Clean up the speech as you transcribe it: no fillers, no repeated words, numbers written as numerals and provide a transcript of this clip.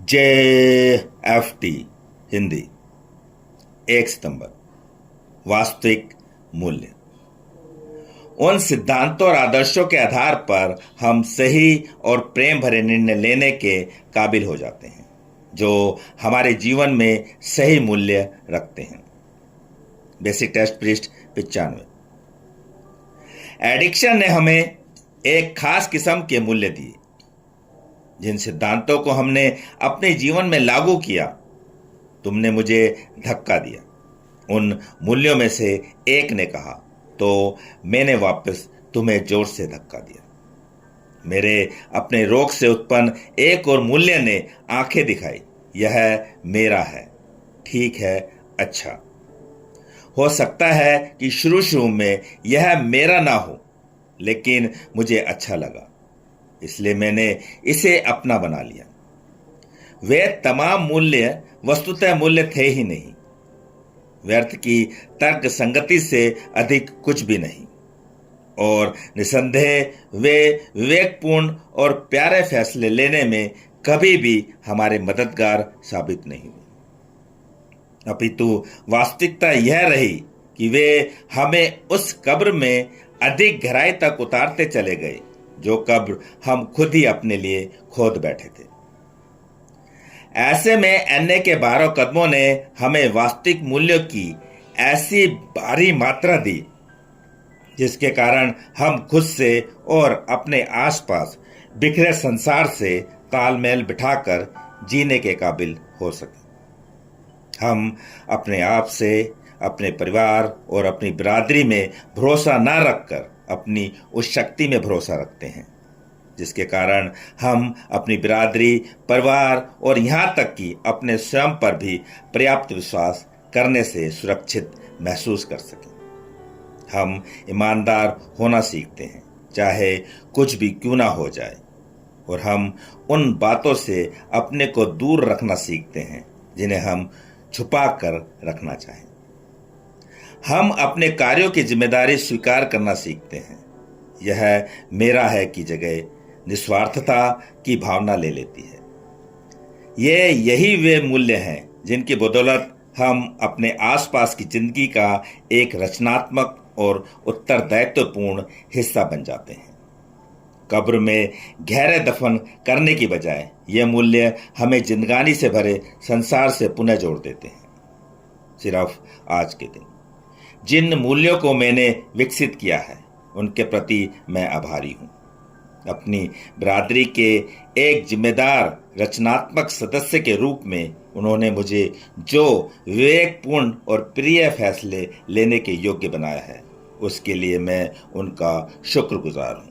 JFT Hindi 1 सितंबर। वास्तविक मूल्य। उन सिद्धांतों और आदर्शों के आधार पर हम सही और प्रेम भरे निर्णय लेने के काबिल हो जाते हैं जो हमारे जीवन में सही मूल्य रखते हैं। बेसिक टेस्ट पृष्ठ 95। एडिक्शन ने हमें एक खास किस्म के मूल्य दिए। जिन सिद्धांतों को हमने अपने जीवन में लागू किया, तुमने मुझे धक्का दिया। उन मूल्यों में से एक ने कहा तो मैंने वापस तुम्हें जोर से धक्का दिया। मेरे अपने रोग से उत्पन्न एक और मूल्य ने आंखें दिखाई, यह मेरा है, ठीक है, अच्छा। हो सकता है कि शुरू में यह मेरा ना हो, लेकिन मुझे अच्छा लगा, इसलिए मैंने इसे अपना बना लिया। वे तमाम मूल्य वस्तुतः मूल्य थे ही नहीं, व्यर्थ की तर्क संगति से अधिक कुछ भी नहीं, और निसंदेह वे विवेकपूर्ण और प्यारे फैसले लेने में कभी भी हमारे मददगार साबित नहीं हुए। अपितु वास्तविकता यह रही कि वे हमें उस कब्र में अधिक गहराई तक उतारते चले गए जो कब्र हम खुद ही अपने लिए खोद बैठे थे। ऐसे में एन्ने के 12 कदमों ने हमें वास्तविक मूल्यों की ऐसी भारी मात्रा दी जिसके कारण हम खुद से और अपने आसपास बिखरे संसार से तालमेल बिठाकर जीने के काबिल हो सके। हम अपने आप से, अपने परिवार और अपनी बिरादरी में भरोसा न रखकर अपनी उस शक्ति में भरोसा रखते हैं जिसके कारण हम अपनी बिरादरी, परिवार और यहाँ तक कि अपने स्वयं पर भी पर्याप्त विश्वास करने से सुरक्षित महसूस कर सकें। हम ईमानदार होना सीखते हैं, चाहे कुछ भी क्यों ना हो जाए, और हम उन बातों से अपने को दूर रखना सीखते हैं जिन्हें हम छुपा कर रखना चाहें। हम अपने कार्यों की जिम्मेदारी स्वीकार करना सीखते हैं। यह मेरा है की जगह निस्वार्थता की भावना ले लेती है। यही वे मूल्य हैं जिनकी बदौलत हम अपने आसपास की जिंदगी का एक रचनात्मक और उत्तरदायित्वपूर्ण हिस्सा बन जाते हैं। कब्र में गहरे दफन करने की बजाय ये मूल्य हमें जिंदगानी से भरे संसार से पुनः जोड़ देते हैं। सिर्फ आज के दिन जिन मूल्यों को मैंने विकसित किया है उनके प्रति मैं आभारी हूँ। अपनी बिरादरी के एक जिम्मेदार रचनात्मक सदस्य के रूप में उन्होंने मुझे जो विवेकपूर्ण और प्रिय फैसले लेने के योग्य बनाया है, उसके लिए मैं उनका शुक्रगुजार हूँ।